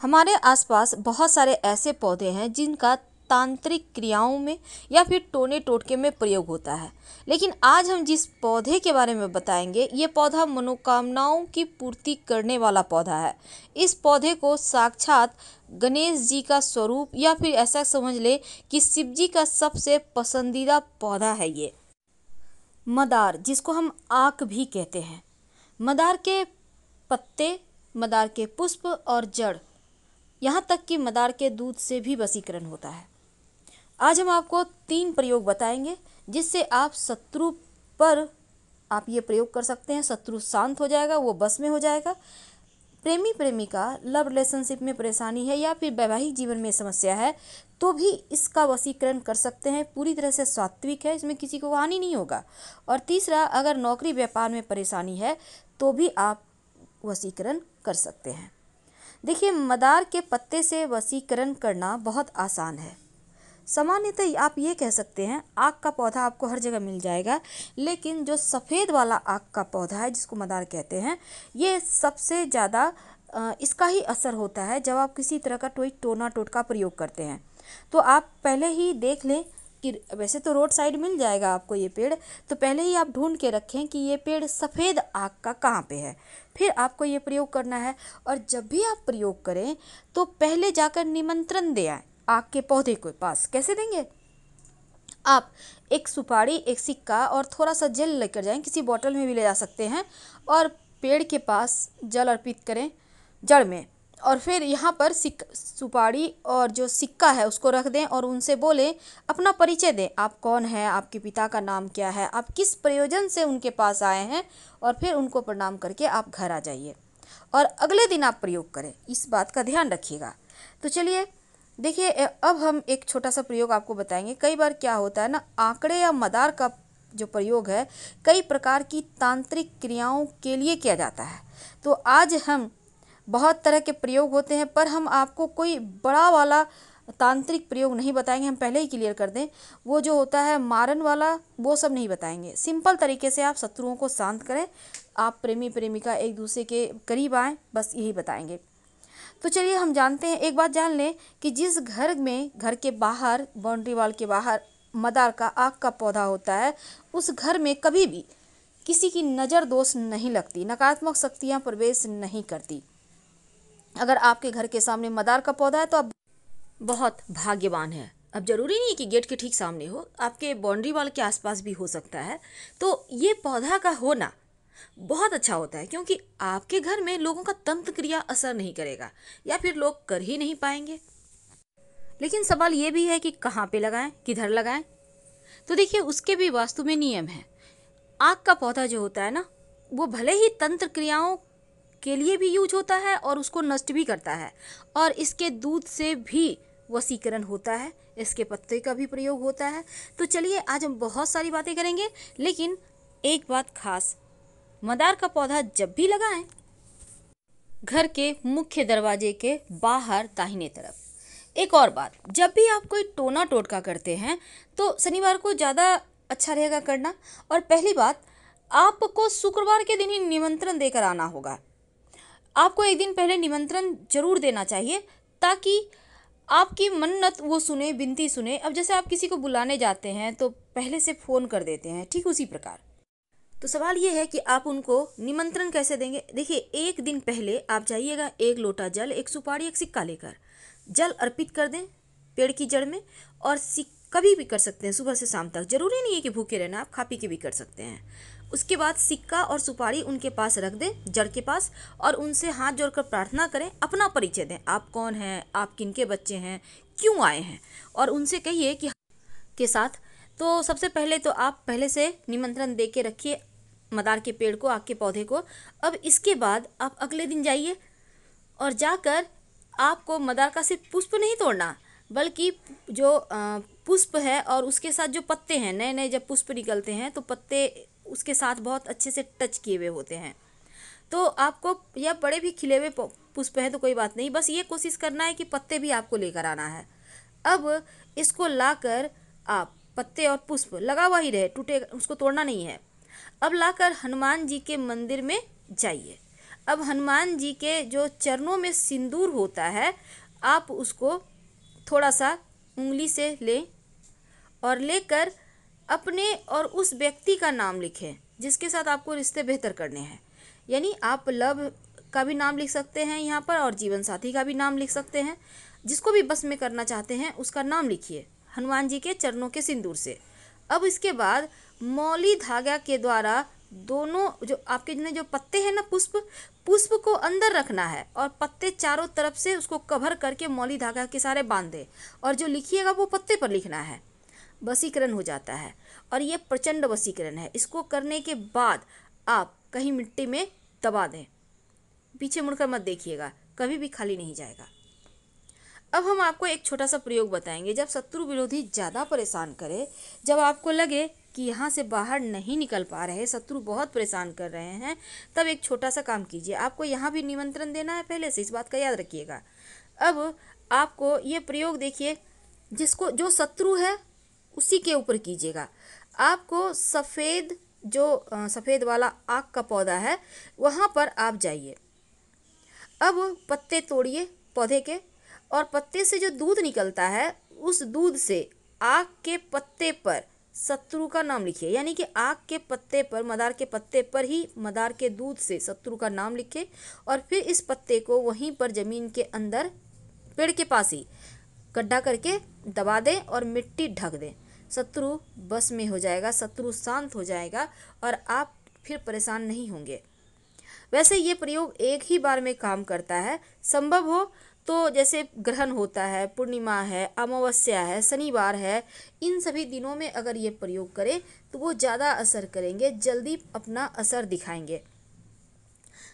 हमारे आसपास बहुत सारे ऐसे पौधे हैं जिनका तांत्रिक क्रियाओं में या फिर टोने टोटके में प्रयोग होता है। लेकिन आज हम जिस पौधे के बारे में बताएंगे, ये पौधा मनोकामनाओं की पूर्ति करने वाला पौधा है। इस पौधे को साक्षात गणेश जी का स्वरूप या फिर ऐसा समझ ले कि शिव जी का सबसे पसंदीदा पौधा है ये मदार, जिसको हम आक भी कहते हैं। मदार के पत्ते, मदार के पुष्प और जड़, यहाँ तक कि मदार के दूध से भी वशीकरण होता है। आज हम आपको 3 प्रयोग बताएंगे जिससे आप शत्रु पर आप ये प्रयोग कर सकते हैं। शत्रु शांत हो जाएगा, वो बस में हो जाएगा। प्रेमी प्रेमिका लव रिलेशनशिप में परेशानी है या फिर वैवाहिक जीवन में समस्या है तो भी इसका वशीकरण कर सकते हैं। पूरी तरह से सात्विक है, इसमें किसी को हानि नहीं होगा। और तीसरा, अगर नौकरी व्यापार में परेशानी है तो भी आप वशीकरण कर सकते हैं। देखिए, मदार के पत्ते से वशीकरण करना बहुत आसान है। सामान्यतः आप ये कह सकते हैं आक का पौधा आपको हर जगह मिल जाएगा, लेकिन जो सफ़ेद वाला आक का पौधा है जिसको मदार कहते हैं, ये सबसे ज़्यादा इसका ही असर होता है जब आप किसी तरह का कोई टोना टोटका प्रयोग करते हैं। तो आप पहले ही देख लें कि वैसे तो रोड साइड मिल जाएगा आपको ये पेड़, तो पहले ही आप ढूंढ के रखें कि ये पेड़ सफ़ेद आक का कहाँ पे है, फिर आपको ये प्रयोग करना है। और जब भी आप प्रयोग करें तो पहले जाकर निमंत्रण दे आए आक के पौधे के पास। कैसे देंगे? आप एक सुपारी, एक सिक्का और थोड़ा सा जल लेकर जाएं, किसी बोतल में भी ले जा सकते हैं, और पेड़ के पास जल अर्पित करें जड़ में। और फिर यहाँ पर सुपारी और जो सिक्का है उसको रख दें और उनसे बोलें, अपना परिचय दें, आप कौन हैं, आपके पिता का नाम क्या है, आप किस प्रयोजन से उनके पास आए हैं, और फिर उनको प्रणाम करके आप घर आ जाइए और अगले दिन आप प्रयोग करें। इस बात का ध्यान रखिएगा। तो चलिए देखिए, अब हम एक छोटा सा प्रयोग आपको बताएंगे। कई बार क्या होता है ना, आंकड़े या मदार का जो प्रयोग है कई प्रकार की तांत्रिक क्रियाओं के लिए किया जाता है। तो आज हम बहुत तरह के प्रयोग होते हैं, पर हम आपको कोई बड़ा वाला तांत्रिक प्रयोग नहीं बताएंगे। हम पहले ही क्लियर कर दें, वो जो होता है मारन वाला, वो सब नहीं बताएंगे। सिंपल तरीके से आप शत्रुओं को शांत करें, आप प्रेमी प्रेमिका एक दूसरे के करीब आएँ, बस यही बताएंगे। तो चलिए हम जानते हैं, एक बात जान लें कि जिस घर में, घर के बाहर, बाउंड्री वॉल के बाहर मदार का आक का पौधा होता है, उस घर में कभी भी किसी की नज़र दोष नहीं लगती, नकारात्मक शक्तियाँ प्रवेश नहीं करती। अगर आपके घर के सामने मदार का पौधा है तो आप बहुत भाग्यवान हैं। अब जरूरी नहीं है कि गेट के ठीक सामने हो, आपके बाउंड्री वॉल के आसपास भी हो सकता है। तो ये पौधा का होना बहुत अच्छा होता है, क्योंकि आपके घर में लोगों का तंत्र क्रिया असर नहीं करेगा या फिर लोग कर ही नहीं पाएंगे। लेकिन सवाल ये भी है कि कहाँ पे लगाएं, किधर लगाएं। तो देखिए, उसके भी वास्तु में नियम है। आक का पौधा जो होता है ना, वो भले ही तंत्र क्रियाओं के लिए भी यूज होता है और उसको नष्ट भी करता है, और इसके दूध से भी वशीकरण होता है, इसके पत्ते का भी प्रयोग होता है। तो चलिए आज हम बहुत सारी बातें करेंगे, लेकिन एक बात खास, मदार का पौधा जब भी लगाएं, घर के मुख्य दरवाजे के बाहर दाहिने तरफ। एक और बात, जब भी आप कोई टोना टोटका करते हैं तो शनिवार को ज़्यादा अच्छा रहेगा करना। और पहली बात, आपको शुक्रवार के दिन ही निमंत्रण देकर आना होगा। आपको एक दिन पहले निमंत्रण जरूर देना चाहिए ताकि आपकी मन्नत वो सुने, विनती सुने। अब जैसे आप किसी को बुलाने जाते हैं तो पहले से फ़ोन कर देते हैं, ठीक उसी प्रकार। तो सवाल ये है कि आप उनको निमंत्रण कैसे देंगे। देखिए, एक दिन पहले आप जाइएगा, 1 लोटा जल, 1 सुपारी, 1 सिक्का लेकर जल अर्पित कर दें पेड़ की जड़ में। और कभी भी कर सकते हैं, सुबह से शाम तक, जरूरी नहीं है कि भूखे रहना, आप खा पी के भी कर सकते हैं। उसके बाद सिक्का और सुपारी उनके पास रख दें, जड़ के पास, और उनसे हाथ जोड़कर प्रार्थना करें, अपना परिचय दें, आप कौन हैं, आप किनके बच्चे हैं, क्यों आए हैं, और उनसे कहिए कि के साथ। तो सबसे पहले तो आप पहले से निमंत्रण दे के रखिए मदार के पेड़ को, आक के पौधे को। अब इसके बाद आप अगले दिन जाइए और जाकर आपको मदार का सिर्फ पुष्प नहीं तोड़ना, बल्कि जो पुष्प है और उसके साथ जो पत्ते हैं, नए नए जब पुष्प निकलते हैं तो पत्ते उसके साथ बहुत अच्छे से टच किए हुए होते हैं। तो आपको, या बड़े भी खिले हुए पुष्प हैं तो कोई बात नहीं, बस ये कोशिश करना है कि पत्ते भी आपको लेकर आना है। अब इसको लाकर आप, पत्ते और पुष्प लगा हुआ ही रहे, टूटे, उसको तोड़ना नहीं है। अब लाकर हनुमान जी के मंदिर में जाइए। अब हनुमान जी के जो चरणों में सिंदूर होता है, आप उसको थोड़ा सा उंगली से लें और लेकर अपने और उस व्यक्ति का नाम लिखें जिसके साथ आपको रिश्ते बेहतर करने हैं। यानी आप लव का भी नाम लिख सकते हैं यहाँ पर और जीवन साथी का भी नाम लिख सकते हैं। जिसको भी बस में करना चाहते हैं उसका नाम लिखिए हनुमान जी के चरणों के सिंदूर से। अब इसके बाद मौली धागा के द्वारा दोनों जो आपके जो पत्ते हैं ना, पुष्प को अंदर रखना है और पत्ते चारों तरफ से उसको कवर करके मौली धागा के सारे बांध दें और जो लिखिएगा वो पत्ते पर लिखना है। वशीकरण हो जाता है और ये प्रचंड वशीकरण है। इसको करने के बाद आप कहीं मिट्टी में दबा दें, पीछे मुड़कर मत देखिएगा, कभी भी खाली नहीं जाएगा। अब हम आपको एक छोटा सा प्रयोग बताएंगे। जब शत्रु विरोधी ज़्यादा परेशान करे, जब आपको लगे कि यहाँ से बाहर नहीं निकल पा रहे, शत्रु बहुत परेशान कर रहे हैं, तब एक छोटा सा काम कीजिए। आपको यहाँ भी निमंत्रण देना है पहले से, इस बात का याद रखिएगा। अब आपको ये प्रयोग देखिए, जो शत्रु है उसी के ऊपर कीजिएगा। आपको सफ़ेद वाला आक का पौधा है, वहाँ पर आप जाइए। अब पत्ते तोड़िए पौधे के और पत्ते से जो दूध निकलता है उस दूध से आक के पत्ते पर शत्रु का नाम लिखिए। यानी कि आक के पत्ते पर, मदार के पत्ते पर ही मदार के दूध से शत्रु का नाम लिखें और फिर इस पत्ते को वहीं पर ज़मीन के अंदर पेड़ के पास ही गड्ढा करके दबा दें और मिट्टी ढक दें। शत्रु बस में हो जाएगा, शत्रु शांत हो जाएगा और आप फिर परेशान नहीं होंगे। वैसे ये प्रयोग एक ही बार में काम करता है। संभव हो तो जैसे ग्रहण होता है, पूर्णिमा है, अमावस्या है, शनिवार है, इन सभी दिनों में अगर ये प्रयोग करें तो वो ज़्यादा असर करेंगे, जल्दी अपना असर दिखाएंगे।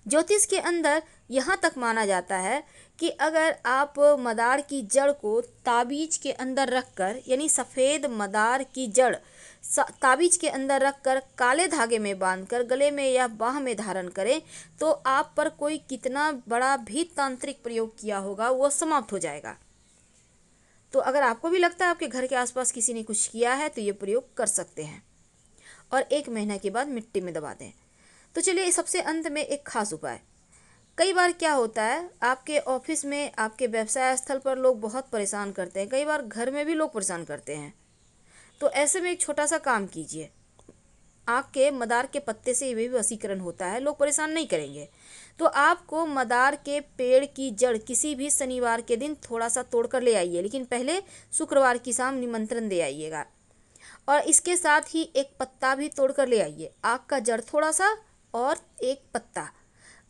ज्योतिष के अंदर यहाँ तक माना जाता है कि अगर आप मदार की जड़ को ताबीज के अंदर रखकर, यानी सफ़ेद मदार की जड़ ताबीज के अंदर रखकर काले धागे में बांधकर गले में या बाह में धारण करें तो आप पर कोई कितना बड़ा भी तांत्रिक प्रयोग किया होगा वो समाप्त हो जाएगा। तो अगर आपको भी लगता है आपके घर के आसपास किसी ने कुछ किया है तो ये प्रयोग कर सकते हैं और 1 महीना के बाद मिट्टी में दबा दें। तो चलिए सबसे अंत में एक खास उपाय। कई बार क्या होता है, आपके ऑफिस में, आपके व्यवसाय स्थल पर लोग बहुत परेशान करते हैं, कई बार घर में भी लोग परेशान करते हैं। तो ऐसे में एक छोटा सा काम कीजिए। आक के मदार के पत्ते से भी वशीकरण होता है, लोग परेशान नहीं करेंगे। तो आपको मदार के पेड़ की जड़ किसी भी शनिवार के दिन थोड़ा सा तोड़ कर ले आइए, लेकिन पहले शुक्रवार की शाम निमंत्रण दे आइएगा। और इसके साथ ही एक पत्ता भी तोड़ कर ले आइए, आक का जड़ थोड़ा सा और एक पत्ता।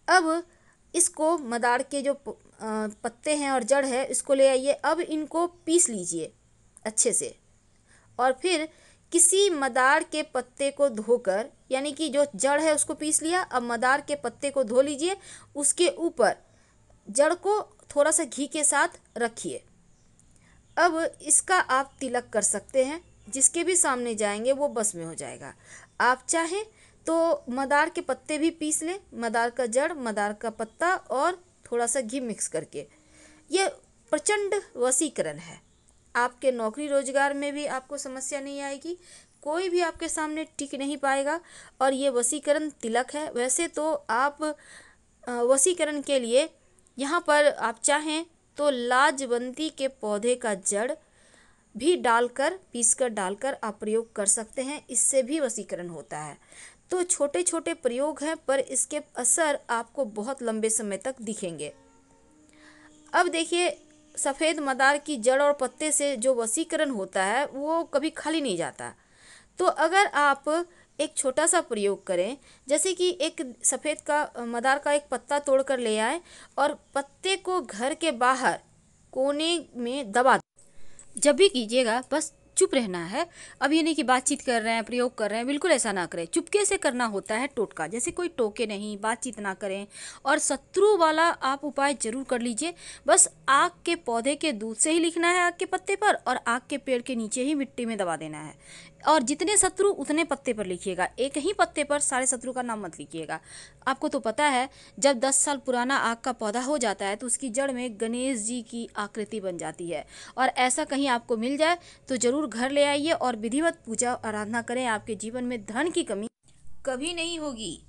अब इसको मदार के जो पत्ते हैं और जड़ है इसको ले आइए। अब इनको पीस लीजिए अच्छे से और फिर किसी मदार के पत्ते को धोकर, यानी कि जो जड़ है उसको पीस लिया, अब मदार के पत्ते को धो लीजिए, उसके ऊपर जड़ को थोड़ा सा घी के साथ रखिए। अब इसका आप तिलक कर सकते हैं, जिसके भी सामने जाएंगे वो बस में हो जाएगा। आप चाहें तो मदार के पत्ते भी पीस लें, मदार का जड़, मदार का पत्ता और थोड़ा सा घी मिक्स करके। ये प्रचंड वशीकरण है। आपके नौकरी रोजगार में भी आपको समस्या नहीं आएगी, कोई भी आपके सामने टिक नहीं पाएगा और ये वशीकरण तिलक है। वैसे तो आप वशीकरण के लिए यहाँ पर आप चाहें तो लाजवंती के पौधे का जड़ भी डालकर, पीसकर डालकर आप प्रयोग कर सकते हैं, इससे भी वशीकरण होता है। तो छोटे छोटे प्रयोग हैं पर इसके असर आपको बहुत लंबे समय तक दिखेंगे। अब देखिए, सफ़ेद मदार की जड़ और पत्ते से जो वशीकरण होता है वो कभी खाली नहीं जाता। तो अगर आप एक छोटा सा प्रयोग करें, जैसे कि एक सफ़ेद का मदार का एक पत्ता तोड़ कर ले आए और पत्ते को घर के बाहर कोने में दबा दें। जब भी कीजिएगा बस चुप रहना है। अब ये नहीं कि बातचीत कर रहे हैं, प्रयोग कर रहे हैं, बिल्कुल ऐसा ना करें। चुपके से करना होता है टोटका, जैसे कोई टोके नहीं, बातचीत ना करें। और शत्रु वाला आप उपाय जरूर कर लीजिए। बस आक के पौधे के दूध से ही लिखना है आक के पत्ते पर और आक के पेड़ के नीचे ही मिट्टी में दबा देना है। और जितने शत्रु उतने पत्ते पर लिखिएगा, एक ही पत्ते पर सारे शत्रु का नाम मत लिखिएगा। आपको तो पता है जब 10 साल पुराना आक का पौधा हो जाता है तो उसकी जड़ में गणेश जी की आकृति बन जाती है। और ऐसा कहीं आपको मिल जाए तो जरूर घर ले आइए और विधिवत पूजा आराधना करें। आपके जीवन में धन की कमी कभी नहीं होगी।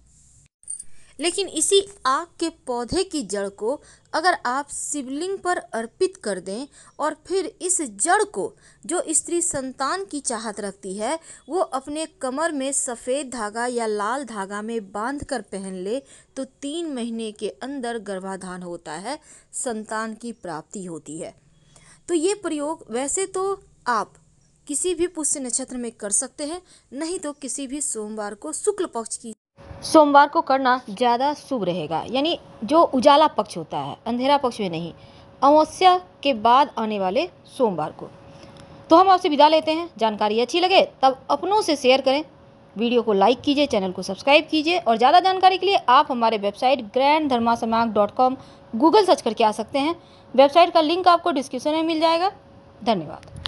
लेकिन इसी आक के पौधे की जड़ को अगर आप शिवलिंग पर अर्पित कर दें और फिर इस जड़ को जो स्त्री संतान की चाहत रखती है वो अपने कमर में सफ़ेद धागा या लाल धागा में बांध कर पहन ले तो 3 महीने के अंदर गर्भाधान होता है, संतान की प्राप्ति होती है। तो ये प्रयोग वैसे तो आप किसी भी पुष्य नक्षत्र में कर सकते हैं, नहीं तो किसी भी सोमवार को शुक्ल पक्ष की सोमवार को करना ज़्यादा शुभ रहेगा, यानी जो उजाला पक्ष होता है, अंधेरा पक्ष में नहीं, अमावस्या के बाद आने वाले सोमवार को। तो हम आपसे विदा लेते हैं। जानकारी अच्छी लगे तब अपनों से शेयर करें, वीडियो को लाइक कीजिए, चैनल को सब्सक्राइब कीजिए और ज़्यादा जानकारी के लिए आप हमारे वेबसाइट grandharmasamayak.com गूगल सर्च करके आ सकते हैं। वेबसाइट का लिंक आपको डिस्क्रिप्शन में मिल जाएगा। धन्यवाद।